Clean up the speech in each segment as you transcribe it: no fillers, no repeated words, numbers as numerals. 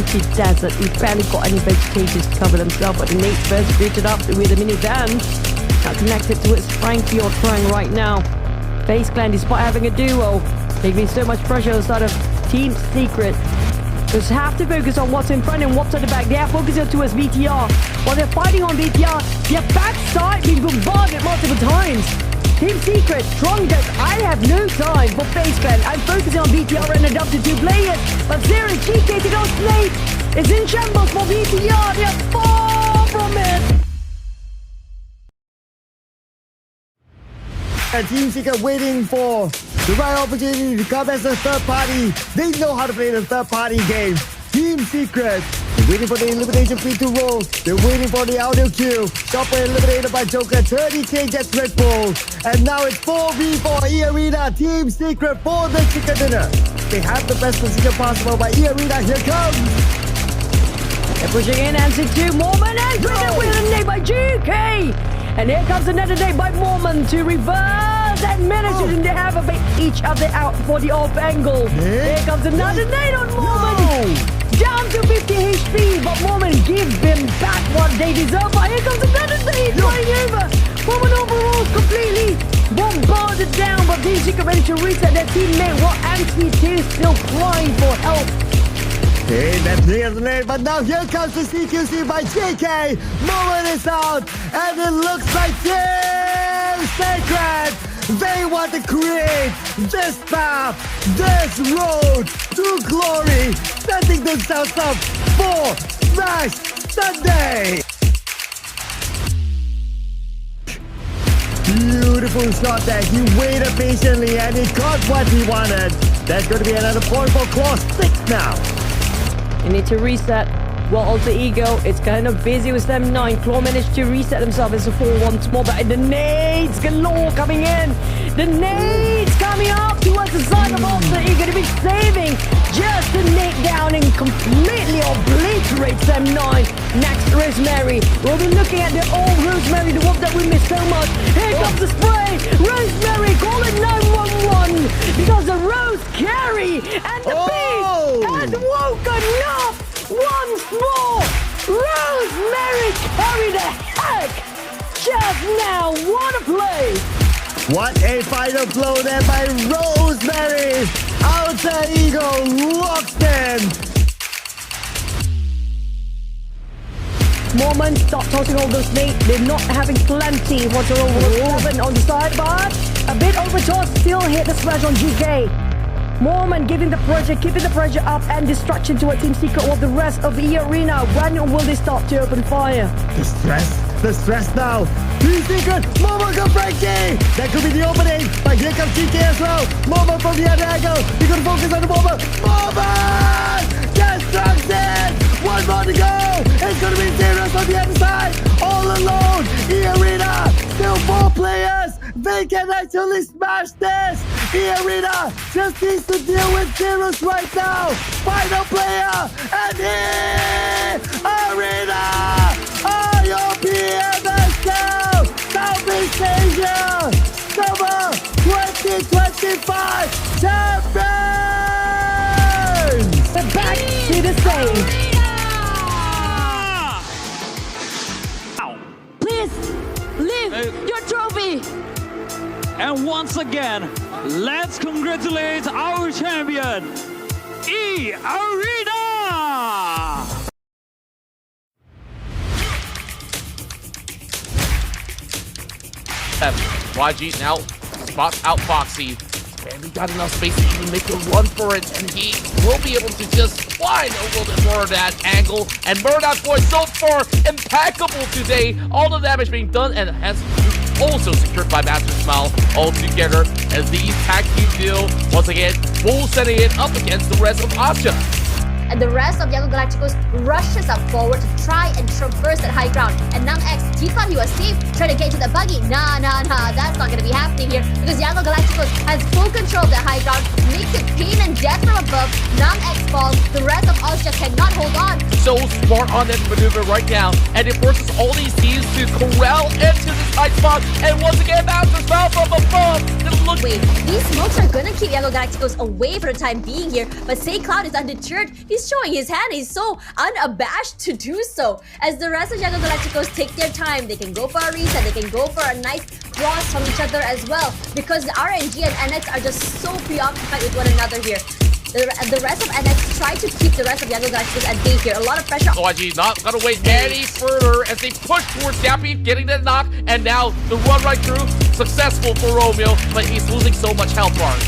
empty desert. We barely got any vegetation to cover themselves, but the Nate first greeted up with a minivan. Now connected to its Frankie or trying right now. Face Clan, despite having a duo, they've been so much pressure on the side of Team Secret. Just have to focus on what's in front and what's at the back. They are focusing towards BTR. While they're fighting on BTR, their backside being bombarded multiple times. Team Secret, strong deck. I have no time for Face Clan. I'm focusing on BTR and adopted two players. But there is GK to go Snake. It's in shambles for BTR. They are far from it. And Team Secret waiting for the right opportunity to come as a third party. They know how to play the third party game. Team Secret, they're waiting for the elimination free to roll. They're waiting for the audio queue. Chopper eliminated by Joker. 30k gets Red Bull. And now it's 4v4 E-Arena. Team Secret for the chicken dinner. They have the best position possible by E-Arena. Here comes. They're pushing in, answer to Mormon and no. With a nade by GK. And here comes another nade by Mormon to reverse and managing to have a bit each other out for the off angle. Here comes another nade on Mormon. Down to 50 HP, but Mormon give them back what they deserve. But here comes another nade flying over. Mormon overall completely bombarded down, but Team Secret ready to reset their teammate while Anthony still crying for help. Okay, that's the name, but now here comes the CQC by JK. Moment is out, and it looks like Team Secret. They want to create this path, this road to glory, setting themselves up for Smash Sunday. Beautiful shot there. He waited patiently, and he got what he wanted. That's going to be another point for Claw 6 now. They need to reset. Well, Alter Ego, it's kind of busy with them 9. Claw managed to reset themselves as a 4 once more, but the nades galore coming in. The nades coming up towards the side of Alter Ego to be saving just the nade down and completely obliterates them 9. Next, Rosemary. We'll be looking at the old Rosemary, the one that we missed so much. Here comes the spray. Rosemary, call it 911 because the Rose carry and the beast has woken up. Once more, Rosemary carried the heck just now. What a play! What a final blow there by Rosemary. Alter Ego rocks them. Mormon, stop tossing all those nades. They're not having plenty whatsoever. 7 on the side, but a bit overtossed. Still hit the smash on GK. Mormon giving the pressure, keeping the pressure up, and distraction to a Team Secret of the rest of the arena. When will they start to open fire? The stress now. Team Secret, Mormon got Frankie. That could be the opening, but here comes GK as well. Mormon from the other angle. He's going to focus on the Mormon. Mormon! Destruction! One more to go. It's going to be Zeros on the other side. All alone. E-Arena, still 4 players. They can actually smash this. E-Arena just needs to deal with Zeros right now. Final player, and E-Arena are your PMSL Southeast Asia Summer 2025 champions. They're back to the stage. Please lift your trophy. And once again, let's congratulate our champion, E-Arena! YG now spots out Foxy, and we got enough space to even make a run for it, and he will be able to just find a little bit more of that angle. And Murdoch Boy so far impeccable today. All the damage being done, and has also secured by Master Smile all together as the tag team deal once again full setting it up against the rest of Asha. And the rest of Yago Galacticos rushes up forward to try and traverse that high ground. And Nam X, he thought he was safe, trying to get to the buggy. Nah, that's not going to be happening here because Yago Galacticos has full control of the high ground, makes it pain and death from a above. NumX falls. The rest of Austria cannot hold on. So smart on that maneuver right now, and it forces all these teams to corral into this tight spot. And once again, Masters fell from above. Wait, these smokes are gonna keep Yellow Galacticos away for the time being here, but Say Cloud is undeterred. He's showing his hand. He's so unabashed to do so. As the rest of Yellow Galacticos take their time, they can go for a reset, they can go for a nice cross from each other as well, because the RNG and NX are just so preoccupied with one another here. The rest of NX try to keep the rest of Yellow Galacticos at bay here. A lot of pressure. OG not gonna wait any further as they push towards Yappy, getting the knock, and now the run right through. Successful for Romeo, but he's losing so much health bars.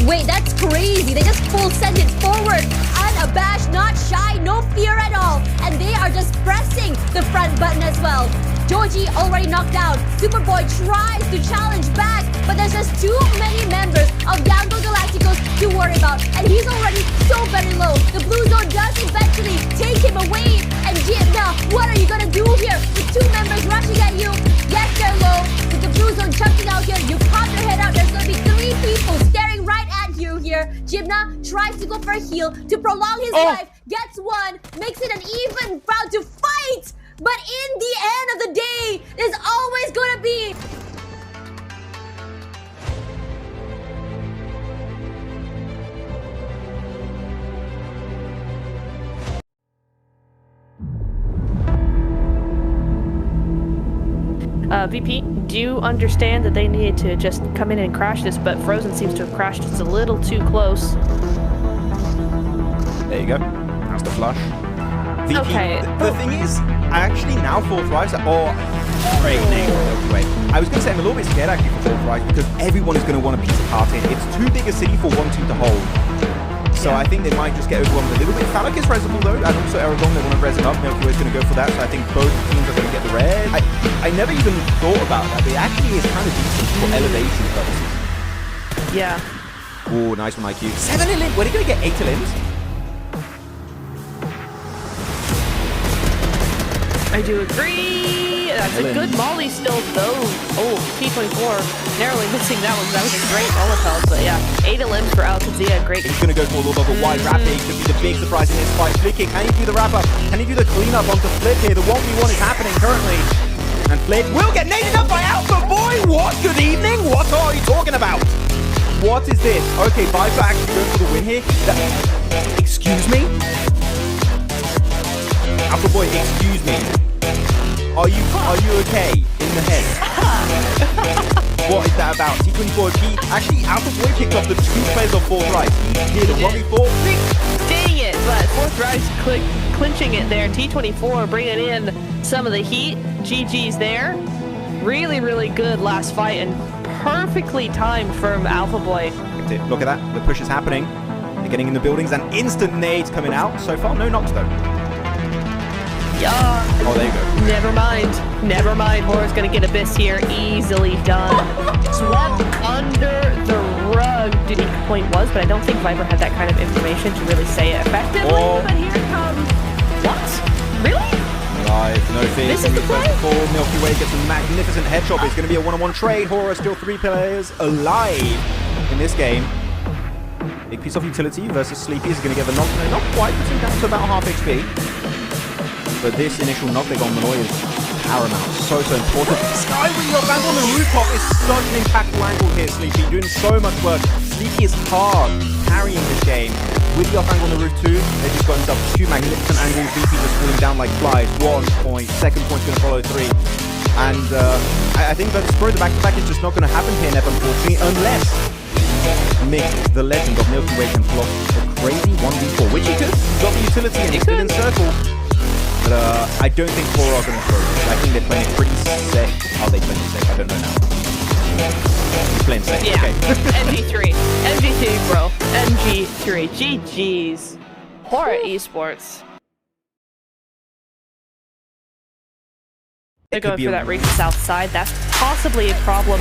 Wait, that's crazy. They just full send it forward. Unabashed, not shy, no fear at all. And they are just pressing the front button as well. Joji already knocked down. Superboy tries to challenge back, but there's just too many members of Yango Galacticos to worry about. And he's already so very low. The blue zone does eventually take him away. And now, what are you gonna do here with two members rushing at you? Yes, they're low. With the blue zone jumping out here, you pop your head out. There's gonna be 3 people staring right at you here. Jibna tries to go for a heal to prolong his life. Gets one, makes it an even round to fight. But in the end of the day, there's always gonna be VP, do you understand that they needed to just come in and crash this, but Frozen seems to have crashed just a little too close? There you go. That's the flush. VP, Okay. the thing is, I actually now fourth rise, great name, Milky Way. I was going to say I'm a little bit scared actually for fourth rise because everyone is going to want a piece of heart in. It's too big a city for one team to hold. So I think they might just get overwhelmed a little bit. Phallic is resable though, and also Aragon, they want to resin up. Milky Way is going to go for that, so I think both teams are going to get the red. I never even thought about that, but it actually is kind of decent for elevation purposes. Yeah. Oh, nice one, IQ. 7 Elim, where are you going to get 8 Elims? I do agree. That's a good molly still, though. Oh, T24 narrowly missing that one. That was a great Molotov, but yeah, 8 limbs for Alcazia. Great. He's going to go for a little bit of a wide wrap here. Could be the big surprise in this fight. Flicking, can he do the wrap up? Can he do the cleanup onto Flip here? The 1v1 is happening currently. And Flip will get naded up by Alpha Boy. What? Good evening. What are you talking about? What is this? Okay, Viper actually going for the win here. Excuse me? Alpha Boy, excuse me. Are you okay in the head? What is that about? T24, actually Alpha Boy picked up the 2 players of fourth rise. He did a 1v4. Dang it, but fourth rise clinching it there. T24 bringing in some of the heat. GG's there. Really, really good last fight and perfectly timed from Alpha Boy. Look at that. The push is happening. They're getting in the buildings and instant nades coming out. So far, no knocks though. Yeah. Oh, there you go. Never mind. Never mind. Horror's gonna get Abyss here. Easily done. Swept under the rug. Unique point was, but I don't think Viper had that kind of information to really say it effectively. Oh. But here comes. What? Really? Live, no fear. This is the play? Milky Way gets a magnificent headshot. It's going to be a 1-on-1 trade. Horror still 3 players alive in this game. Big piece of utility versus Sleepy is going to get the knock. No, not quite, but he's down to about half HP. But this initial knockback on Malloy is paramount. So important. Skywing your angle on the rooftop is such an impactful angle here, Sleepy. Doing so much work. Sleepy is hard carrying this game. With the off angle on the roof too, they just got themselves 2 magnificent angles. VP just falling down like flies. 1 point, second point's going to follow 3. And I think that the spur of the back-to-back is just not going to happen here, Neb, unfortunately, unless Mick, the legend of Milky Way, can pull off a crazy 1v4, which he could. He's got the utility and he's still in circle. But I don't think Horror are going to throw this. I think they're playing it pretty safe. Are they playing it safe? I don't know now. He's playing safe. Yeah. Okay. MG3. MG3, bro. MG3. GG's. Horror Esports. They're going for that race south side. That's possibly a problem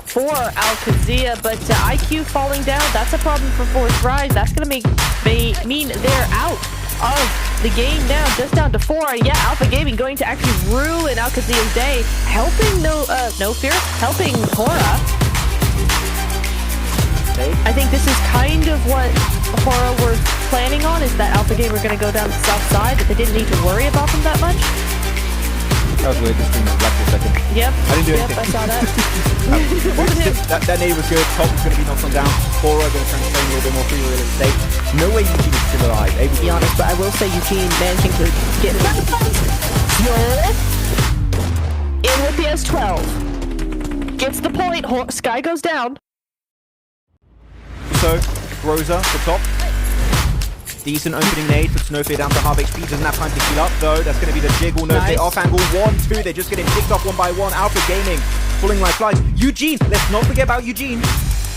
for Alcazia, but IQ falling down, that's a problem for Fourth Rise. That's going to mean they're out of the game now, just down to 4. Yeah, Alpha Gaming going to actually ruin Alcazia's day, helping No Fear, helping Hora. I think this is kind of what Hora were planning on is that Alpha Game were going to go down the south side, that they didn't need to worry about them that much. That was weird. The stream was black for a second. Yep. I didn't do yep, anything. I saw that. that nade was good. Top was going to be knocked on down. Hora going to try and claim a little bit more free real estate. No way Eugene is still alive. Able To be honest, but I will say Eugene managing to get in with PS12. Gets the point. Sky goes down. So, Rosa to top. Decent opening nade for Snowflake down to half HP. Doesn't have time to heal up though. That's going to be the jiggle. No play off angle. 1-2. They're just getting picked off one by one. Alpha Gaming pulling like flies. Eugene. Let's not forget about Eugene.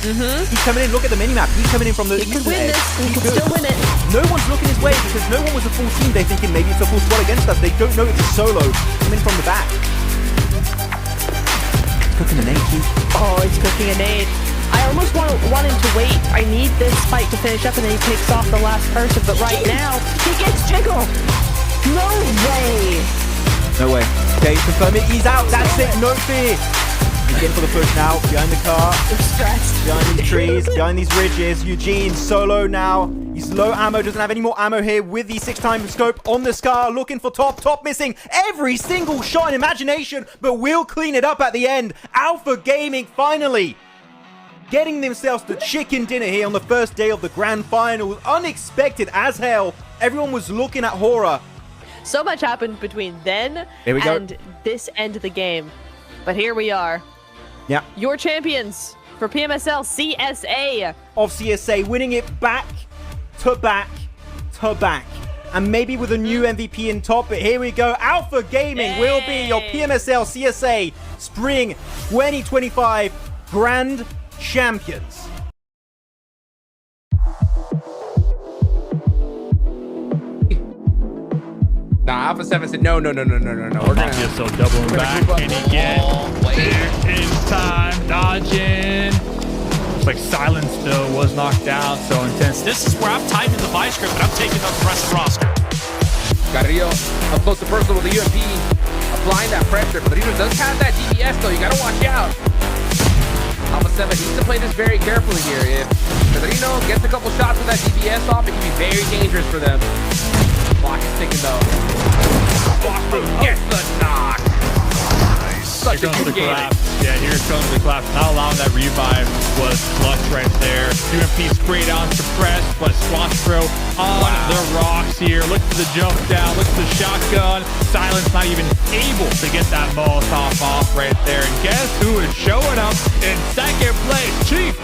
He's coming in. Look at the minimap. He's coming in from the He could eastern win edge. this. He could still win it. No one's looking his way because no one was a full team. They're thinking maybe it's a full squad against us. They don't know it's a solo. Coming from the back. Cooking a nade too. Oh, he's cooking a nade. I almost want him to wait. I need this fight to finish up and then he takes off the last person. But right now, he gets jiggle. No way. No way. Okay, confirm it. He's out. That's it. No fear. He's getting for the push now. Behind the car. I'm stressed. Behind these trees. Behind these ridges. Eugene solo now. He's low ammo. Doesn't have any more ammo here with the 6x scope on the Scar. Looking for top. Top missing every single shot in imagination. But we'll clean it up at the end. Alpha Gaming finally getting themselves the chicken dinner here on the first day of the grand finals. Unexpected as hell. Everyone was looking at Hora. So much happened between then Here we go. and this end of the game. But here we are. Yeah. Your champions for PMSL CSA. Of CSA, winning it back to back to back. And maybe with a new MVP in top, but here we go. Alpha Gaming will be your PMSL CSA Spring 2025 Grand Champions. Nah, Alpha 7 said, no. We're gonna So doubling back. Can he get there in time? Dodging. Looks like Silence still was knocked out. So intense. This is where I'm tight in the vice grip, and I'm taking out the rest of the roster. Carrillo up close to personal with the UMP, applying that pressure. But Carrillo does have that DPS though. You gotta watch out. Alpha 7 needs to play this very carefully here. If Pedrino gets a couple shots with that DPS off, it can be very dangerous for them. Clock is ticking though. Boston gets the knock. Such Here a comes good the game. collapse. Yeah, here comes the collapse. Not allowing that revive was clutch right there. UMP sprayed on suppressed, but Swastro on the rocks here. Look at the jump down. Look at the shotgun. Silence not even able to get that Molotov off right there. And guess who is showing up in second place? Chief,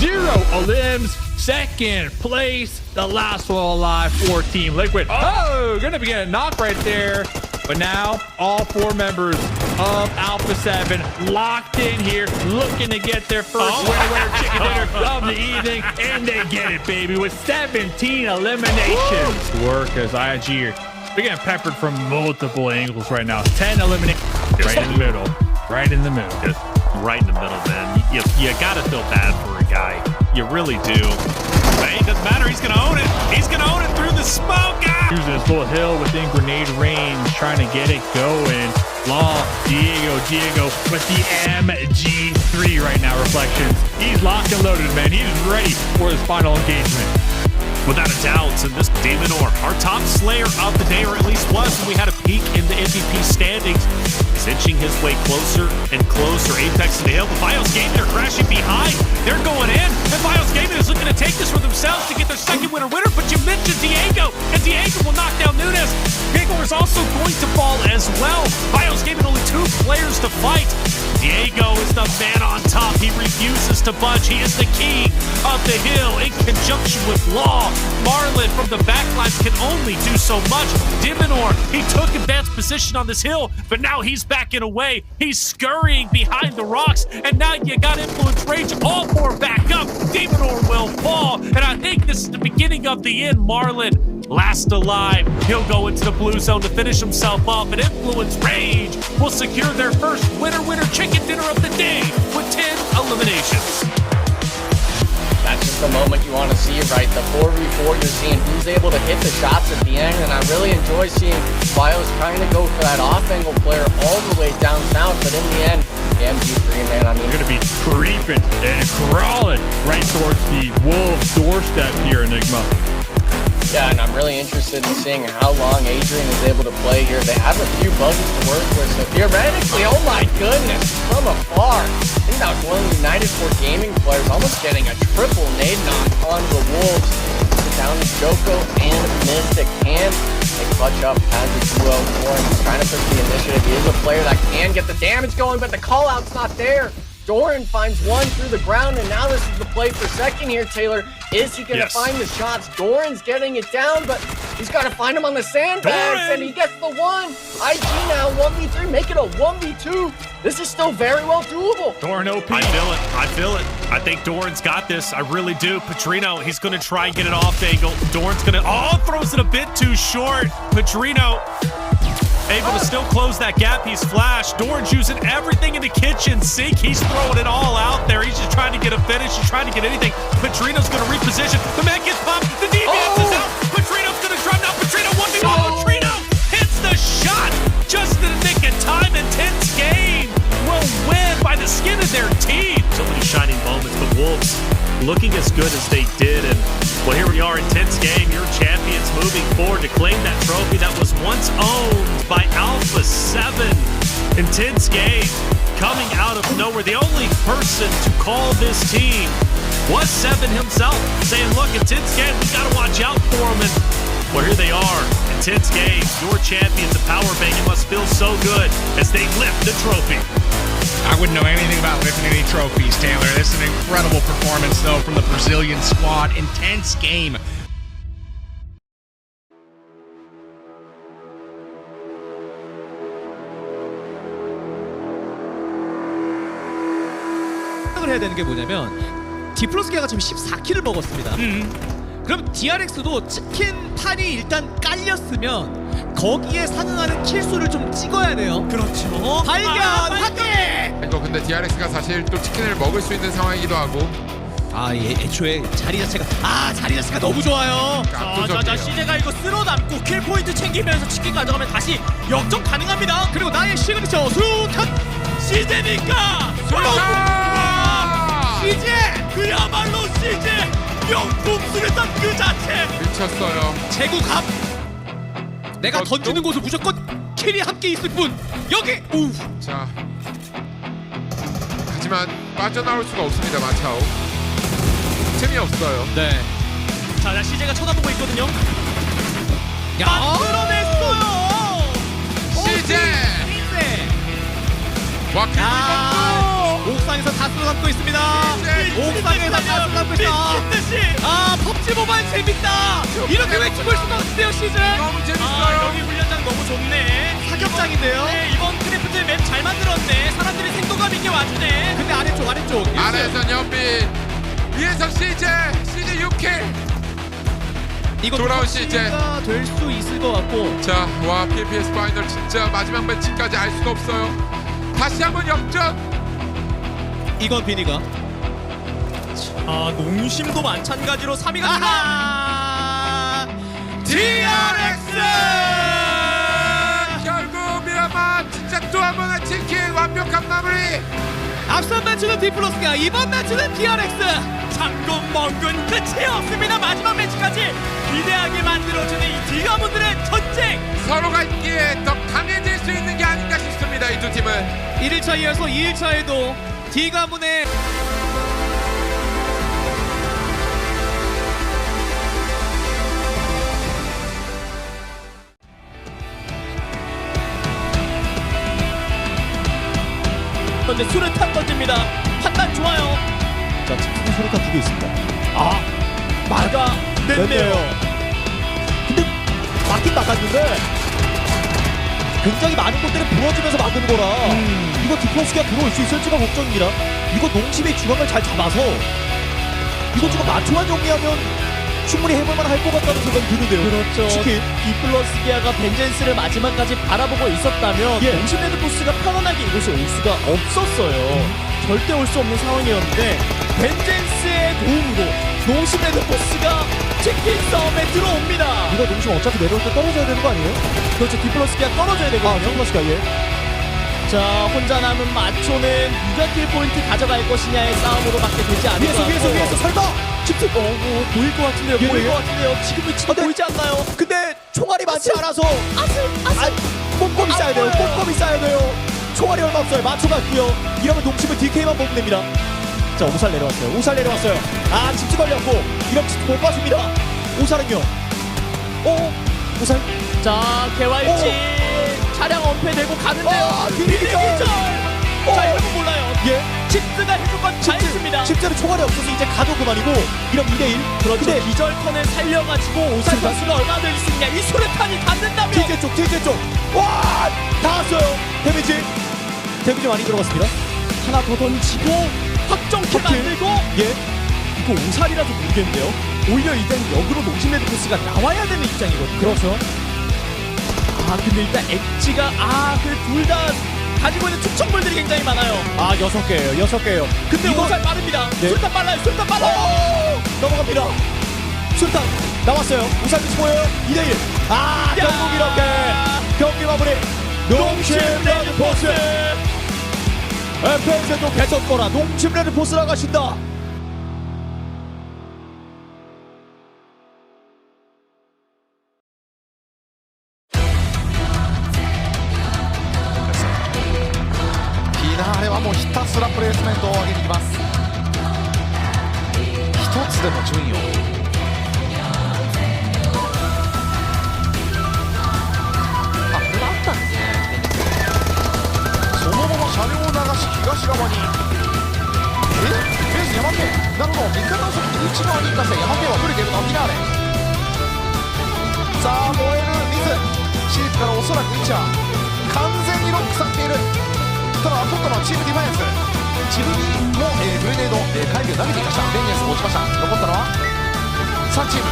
0 limbs. Second place, the last one alive for Team Liquid. Oh, gonna be getting a knock right there. But now, all 4 members of Alpha 7 locked in here, looking to get their first winner chicken dinner of the evening. And they get it, baby, with 17 eliminations. Work as IG are getting peppered from multiple angles right now. 10 eliminations right in the middle. Right in the middle. Just right in the middle, man. You gotta feel bad for a guy. You really do. But hey, it doesn't matter. He's gonna own it. He's gonna own it through the smoke. Using this little hill within grenade range, trying to get it going. Long, Diego with the MG3 right now, Reflections. He's locked and loaded, man. He's ready for his final engagement. Without a doubt, and this Demon Orb, our top slayer of the day, or at least was when we had a peek in the MVP standings, is inching his way closer and closer. Apex and the hill, but Bios Gaming, they're crashing behind. They're going in, and Bios Gaming is looking to take this for themselves to get their second winner. But you mentioned Diego, and Diego will knock down Nunes. Diego is also going to fall as well. Bios Gaming only 2 players to fight. Diego is the man on top. He refuses to budge. He is the king of the hill in conjunction with Law. Marlon from the backlines can only do so much. Diminor, he took advanced position on this hill, but now he's backing away. He's scurrying behind the rocks, and now you got Influence Rage. All 4 back up. Diminor will fall, and I think this is the beginning of the end. Marlon, last alive. He'll go into the blue zone to finish himself off, and Influence Rage will secure their first winner chicken dinner of the day with 10 eliminations. That's just the moment you want to see, right? The 4v4, you're seeing who's able to hit the shots at the end, and I really enjoy seeing Bios trying to go for that off-angle player all the way down south, but in the end, the MG3, man. I mean, They're going to be creeping and crawling right towards the Wolves' doorstep here, Enigma. yeah, and I'm really interested in seeing how long Adrian is able to play here. They have a few bugs to work with, so theoretically, oh my goodness, from afar. I think that was one of the United 4 Gaming players almost getting a triple nade knock on the Wolves. Down to Joko and Mystic. Can they clutch up as a duo? Doran trying to push the initiative. He is a player that can get the damage going, but the call-out's not there. Doran finds one through the ground, and now this is the play for second here, Taylor. Is he going to find the shots? Doran's getting it down, but he's got to find him on the sandbags, and he gets the one. IG now, 1v3, make it a 1v2. This is still very well doable. Doran OP. I feel it. I think Doran's got this. I really do. Petrino, he's going to try and get it off angle. Doran's going to, throws it a bit too short. Petrino able to still close that gap. He's flashed. Doran's using everything in the kitchen sink. He's throwing it all out there. He's just trying to get a finish. He's trying to get anything. Petrino's going to reposition. The man gets popped. The DBS is out. Petrino's going to drop now. Petrino 1v1. Petrino hits the shot just in the nick of time. Intense game will win by the skin of their teeth. So many shining moments, but Wolves looking as good as they did. And well, here we are, intense game. Your champions moving forward to claim that trophy that was once owned by Alpha 7. Intense game coming out of nowhere. The only person to call this team was 7 himself, saying, look, intense game, we got to watch out for him. And well, here they are. Intense game. Your champions, the power bank. It must feel so good as they lift the trophy. I wouldn't know anything about lifting any trophies, Taylor. This is an incredible performance, though, from the Brazilian squad. Intense game. 생각을 해야 되는 게 뭐냐면 디플로스기아가 지금 14킬을 먹었습니다. 그럼 DRX도 치킨 판이 일단 깔렸으면 거기에 상응하는 킬수를 좀 찍어야 돼요. 그렇죠. 발견! 확인! 이거 근데 DRX가 사실 또 치킨을 먹을 수 있는 상황이기도 하고 애초에 자리 자체가 너무 좋아요. 압도적이에요. CJ가 이거 쓸어 담고 킬 포인트 챙기면서 치킨 가져가면 다시 역전 가능합니다. 그리고 나의 시그니처 수탄 CJ니까 CJ 그야말로 CJ 명품 수류탄 그 자체 미쳤어요. 제구갑 내가 던지는 곳은 무조건 킬이 함께 있을 뿐 여기 자, 하지만 빠져나올 수가 없습니다. 마차오 재미없어요. 네. 자, CJ가 쳐다보고 있거든요. 만들어냈어요. CJ 와, 옥상에서 다 쓸어담고 있습니다. 옥상에서 다 쓸어담고 있다. 펍지 모바일 재밌다. 이렇게 외치고 있을 것 같은데요, CJ. 너무 재밌어요. 여기 훈련장 너무 좋네. 사격장인데요. 네, 이번 크래프트 맵 잘 만들었네. 사람들이 생동감 있게 와주네. 근데 아래쪽. 아래에선 연빈, 위에서 CJ 6킬. 이거 돌아온 CJ 될 수 있을 것 같고. 자, 와, PPS 파이널 진짜 마지막 매치까지 알 수가 없어요. 다시 한번 역전. 이건 비니가 농심도 마찬가지로 3위가 DRX 결국 미라마 진짜 또 한 번의 치킨 완벽한 마무리. 앞선 매치는 디플러스가 이번 매치는 DRX 장군멍군 끝이 없습니다. 마지막 매치까지 위대하게 만들어주는 이 디가문들의 전쟁 서로가 있기에 더 강해질 수 있는 게 아닌가 싶습니다. 이 두 팀은 1일차 이어서 2일차에도 디가문의 현재 수류탄 던집니다. 판단 좋아요. 자, 지금 수류탄 2개 있습니다. 냈네요. 근데 맞긴 맞았는데 굉장히 많은 것들이 부러지면서 막은 거라 이거 디플러스가 들어올 수 있을지가 걱정입니다. 이거 농심의 중앙을 잘 잡아서 이거 지금 맞춰만 정리하면 충분히 해볼만 할 것 같다는 생각이 드는데요. 그렇죠. 치킨. 디플러스기아가 벤젠스를 마지막까지 바라보고 있었다면 농심 레드포스가 편안하게 이곳에 올 수가 없었어요. 절대 올 수 없는 상황이었는데 벤젠스의 도움으로 농심 레드포스가 치킨 싸움에 들어옵니다. 이거 농심 어차피 내려올 때 떨어져야 되는 거 아니에요? 그렇죠. 디플러스기아 떨어져야 되거든요. 디플러스가 자, 혼자 남은 마초는 누가 킬 포인트 가져갈 것이냐의 싸움으로밖에 되지 않을 것 같고. 위에서 설마! 집중! 보일 것 같은데요. 예, 보일 예. 것 같은데요. 지금 위치도 보이지 않나요? 근데 총알이 많지 않아서 아슬! 꼼꼼히 쌓여야 돼요. 보여요. 꼼꼼히 쌓여야 돼요. 총알이 얼마 없어요. 마초 같고요. 이러면 농심은 DK만 보면 됩니다. 자, 오살 내려왔어요. 오살 내려왔어요. 아, 집중 걸렸고 이런 집중 못 봐줍니다. 오살은요. 오살. 자, 개활지 차량 엄폐되고 가는데요. 비리기절. 자, 이러면 몰라요. 예. 칩스가 해줄 건 다 했습니다. 실제로 총알이 없어서 이제 가도 그만이고 이런 2대1. 그렇죠. 근데 기절턴을 살려가지고 오살 진짜? 선수가 얼마나 될 수 있냐. 이 수류탄이 닿는다면 뒤제 쪽. 와! 다 왔어요. 데미지 많이 들어갔습니다. 하나 더 던지고 확정킬 만들고 예. 이거 오살이라도 모르겠는데요. 오히려 이젠 역으로 농심 레드포스가 나와야 되는 입장이거든요. 그렇죠. 아, 근데 일단 엣지가 그 둘 다 가지고 있는 투척물들이 굉장히 많아요. 아, 6개예요. 근데 이거- 오살 빠릅니다. 네. 술탄 빨라요. 넘어갑니다. 술탄 나왔어요. 우산이 보여요. 2대1. 아, 야. 결국 이렇게 경기 마무리. 농심 레드포스. FMC도 개쳤거라. 농심 레드포스 나가신다.フィナーレはもうひたすらプレースメントを上げていきます。一つでも順位をこれがあったんですね。そのまま車両を流し東側にベース山系なるほど味方を先に内側に行かせ山系はブレているのはフィナーレ。さあ燃える水シープからおそらくイチャー完全にロックされている。ただ取ったのはチームディフェンス。自分にも、グレネード、回避を投げていました。ベンジェンスも落ちました。残ったのは3チーム。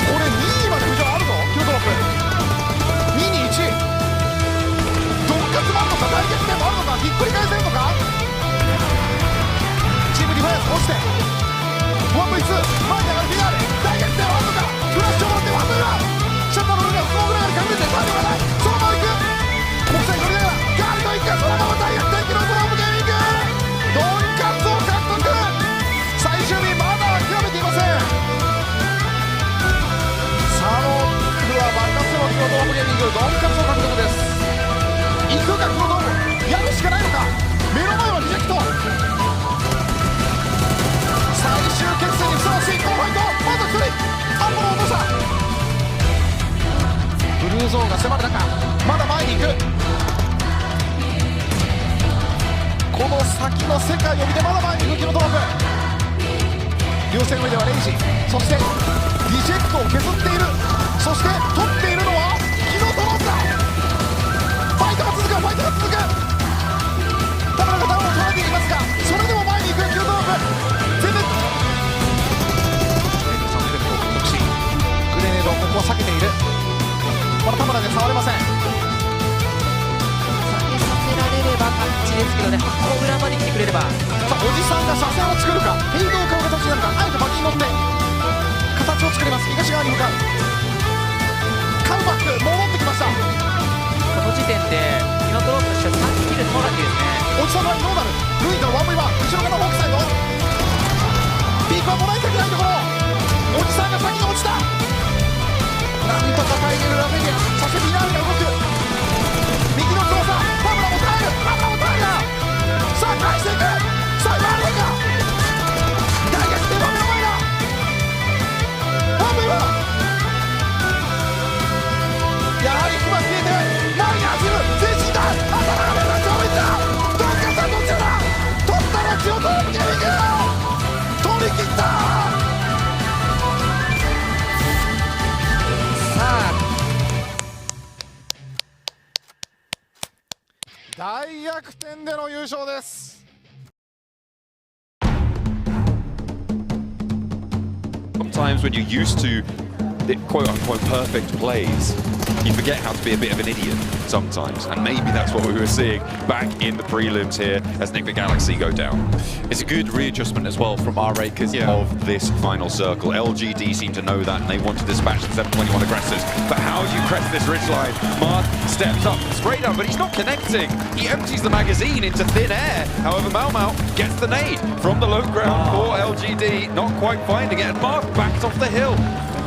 これ2位まで浮上あるぞ。キルドロップ2に1。ドンカツもあるのか大逆転もあるのかひっくり返せるのか。チームディフェンス落ちて 1v2 前に上がるフィナーレ大逆転はあるのか。フラッシュをもらってワンブラシャッターの上がスモークラインに隠れてタイムがない。そのまま行く国際乗りながらガーリと一回そのまま大逆転記録ロームゲーミングドンカツを獲得。最終日まだ諦めていません。サロックは爆発の黒ドームゲーミングドンカツを獲得です。行くか黒ドームやるしかないのか。目の前はリジェクト。最終決戦にふさわしいこのファイトまず1人アンボの重さブルーゾーンが迫る中まだ前に行く。この先の世界を見てまだ前に行くキロドロップ。両線上ではレイジそしてリジェクトを削っている。そして取っているのはキロドロップだ。ファイトが続くファイトが続く。田村がダウンを取られていますがそれでも前に行くキロドロップ全然グレネードをここは避けている。まだ田村で触れません。避けさせられればタッチですけどね、箱裏まで来てくれれば。さあおじさんが車線を作るかフェイドを買う形になるか。あえてバギーに乗って形を作ります。東側に向かうカムバック戻ってきました。この時点でキノトロップとしては3キル取られてですね。おじさんのラインどうなる。ルイからワンブイワン後ろからボックサイドピークはもらいたくないところ。おじさんが先に落ちた。なんとか耐えれるラフェリアそしてフィナーレが動く。右の操作田村も耐える。田村も耐える。さあ返していく。さあ今あるのか大逆転は目の前だ。ワンブイワンやはり今消えて前に走る前進だ。頭が目が上位だ。どうかさんどっちだ。取ったらキロドロップゲーミング取り切った。大逆転での優勝です。Sometimes when you're used to the quote-unquote perfect plays, you forget how to be a bit of an idiot sometimes. And maybe that's what we were seeing back in the prelims here as Nick the Galaxy go down. It's a good readjustment as well from R8 because of this final circle. LGD seem to know that and they want to dispatch the 721 aggressors. But how do you crest this ridgeline? Marth steps up, spray down, but he's not connecting. He empties the magazine into thin air. However, Mau Mau gets the nade from the low ground for LGD, not quite finding it, and Marth backs off the hill.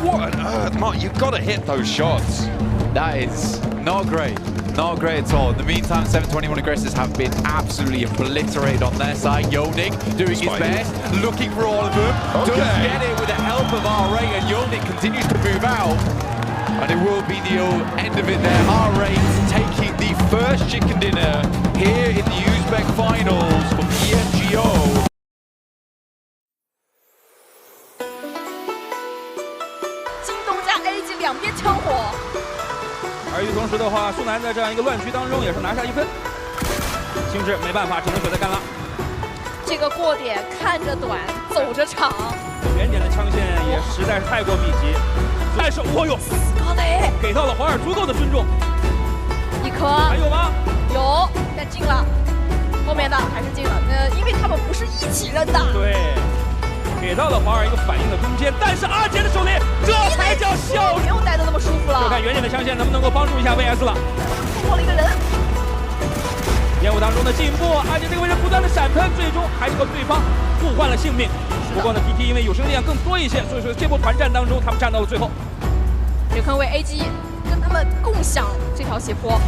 What on earth, Marth? You've got to hit those shots. That is not great. Not great at all. In the meantime, 721 aggressors have been absolutely obliterated on their side. Yolnik doing his best, looking for all of them. Does get it with the help of R8, and Yolnik continues to move out. And it will be the end of it there. R8 taking the first chicken dinner here in the Uzbek finals for PMGO. 京东加 AG 两边枪火。而与此同时的话，苏南在这样一个乱局当中也是拿下1分。星志没办法，只能选择干拉。这个过点看着短，走着长。远点的枪线也实在是太过密集。但是，哦呦，高雷给到了黄尔足够的尊重。一颗还有吗？有，但进了。后面的还是进了。因为他们不是一起扔的。对。 给到了黄尔一个反应的空间，但是阿杰的手里，这才叫效率。不用待得那么舒服了。就看远点的枪线能不能够帮助一下 VS 了。突破了一个人。烟雾当中的进步，阿杰这个位置不断的闪喷，最终还是和对方互换了性命。不过呢 ，TT 因为有生力量更多一些，所以说这波团战当中他们站到了最后。有可能为 AG 跟他们共享这条斜坡。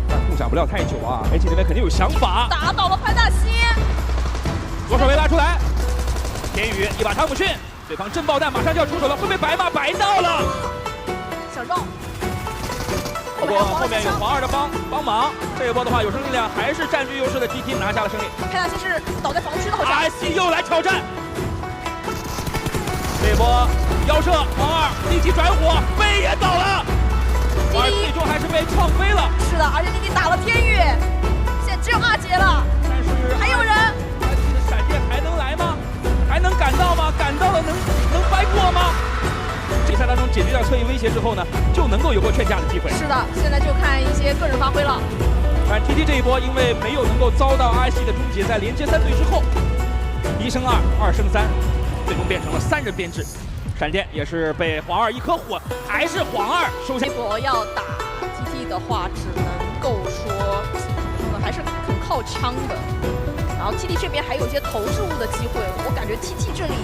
但共享不了太久啊 ，AG 这边肯定有想法。打倒了潘大西。左手位拉出来。 天宇一把汤姆逊，对方震爆弹马上就要出手了，会被白吗？白到了，小绕。不过后面有黄二的帮忙，这一波的话有生力量还是占据优势的 TT 拿下了胜利。潘大西是倒在防区的，好像。RSG 又来挑战，这一波腰射黄二立即转火，飞也倒了，黄二最终还是被撞飞了。是的，而且弟弟打了天宇，现在只有阿杰了，但是还有人。 闪电还能来吗？还能赶到吗？赶到了能掰过吗？比赛当中解决掉侧翼威胁之后呢，就能够有过劝架的机会。是的，现在就看一些个人发挥了。但 TT 这一波因为没有能够遭到 RSG 的终结，在连接3队之后，1胜2，2胜3，最终变成了3人编制。闪电也是被黄二一颗火，还是黄二收下。这波要打 TT 的话，只能够说，还是很靠枪的。 然后 TT 这边还有一些投掷物的机会，我感觉 TT 这里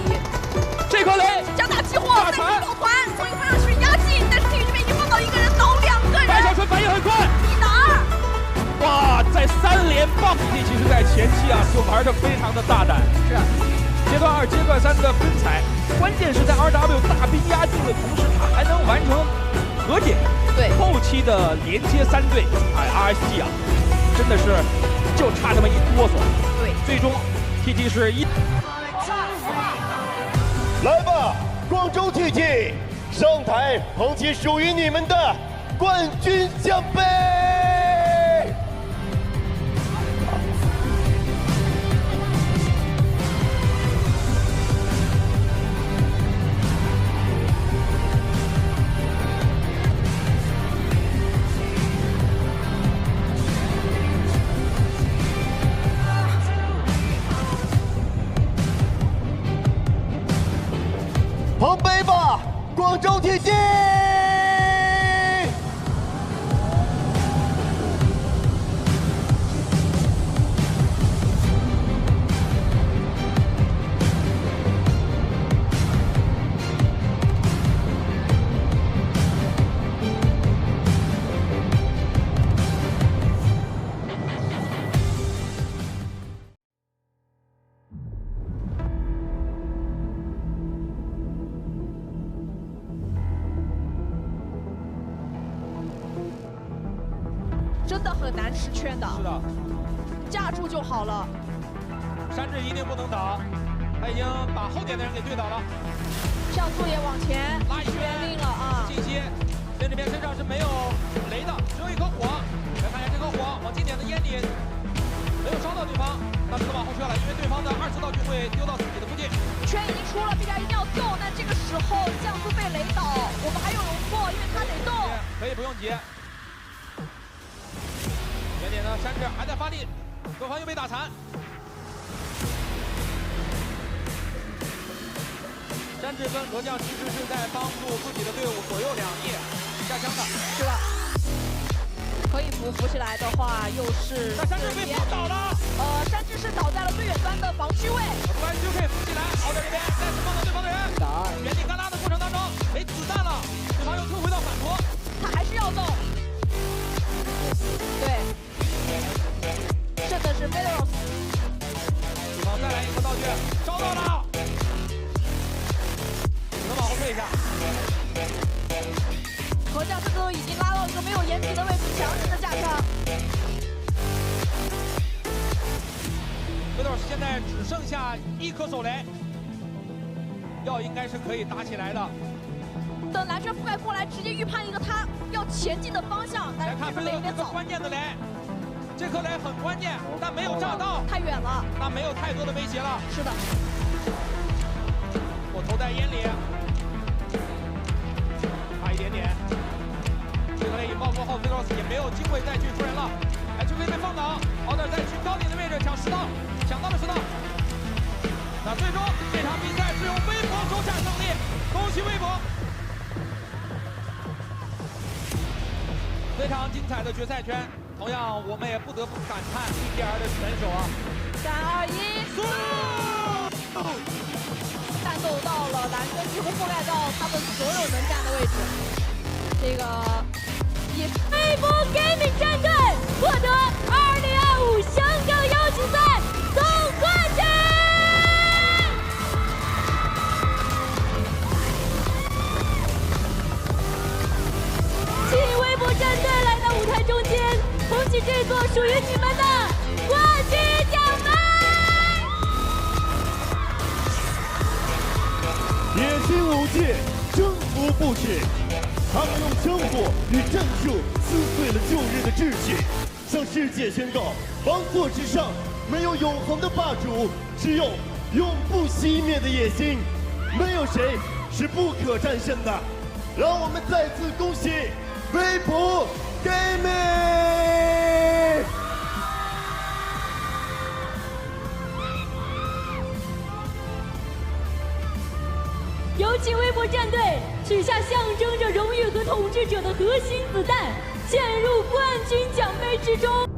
这颗雷加大激活，再去抱团，从一方向去压进，但是 TT 这边已经放到一个人倒2个人，白小纯反应很快，1打2，哇，在3连棒 ，TT 其实在前期啊就玩的非常的大胆，是阶段2、阶段3的分采，关键是在 RW 大兵压境的同时，他还能完成和解，对，后期的连接3队，哎 ，RSG 啊，真的是就差那么一哆嗦。 最终 ，TT 是来吧，广州 TT， 上台捧起属于你们的冠军奖杯！捧杯吧，广州 TT！ 真的很难吃圈的。是的，架住就好了。山治一定不能倒，他已经把后点的人给对倒了。上座也往前拉一圈命了啊！近期，这边身上是没有雷的，只有一颗火。来看一下这颗火往近点的烟里，没有烧到对方，那只能往后撤了，因为对方的2次道具会丢到自己的附近。圈已经出了，B点一定要动。那这个时候降速被雷倒，我们还有容错，因为他得动。可以不用急。原点呢，山治还在发力，对方又被打残。山治跟罗将其实是在帮助自己的队伍左右两翼下枪的。是的。可以扶起来的话，又是。那山治被扶倒了。山治是倒在了最远端的防区位。突然就可以扶起来，好在这边再次碰到对方的人。原地嘎拉的过程当中没子弹了，对方又退回到反扑，他还是要动。对，剩的是 Velos。对方再来一个道具，招到了。能往后退一下。河将这个已经拉到一个没有掩体的位置，强势的下枪。Velos现在只剩下一颗手雷，药应该是可以打起来的。等蓝圈覆盖过来，直接预判一个他要前进的方向。但是这颗雷有点早。关键的雷，这颗雷很关键，但没有炸到，太远了，那没有太多的威胁了。是的，我投在烟里，差一点点。这颗雷引爆过后 ，Velos 也没有机会再去出人了，就可以被放倒。奥德再去高点的位置抢10道，抢到了10道。那最终这场比赛是由微博夺下胜利，恭喜微博！非常精彩的决赛圈，同样我们也不得不感叹 BDR 的选手啊！3、2、1，战斗到了蓝圈，几乎覆盖到他们所有能站的位置。这个也是微博 Gaming 战队获得2025香港邀请赛总冠军。请微博战队来到舞台中间，捧起这座属于你们的冠军奖杯。野心无界，征服不止。他们用生活与战术撕碎了旧日的秩序，向世界宣告：王座之上没有永恒的霸主，只有永不熄灭的野心。没有谁是不可战胜的。让我们再次恭喜微博 Gaming！ 有请微博战队取下象征着荣誉和统治者的核心子弹，嵌入冠军奖杯之中。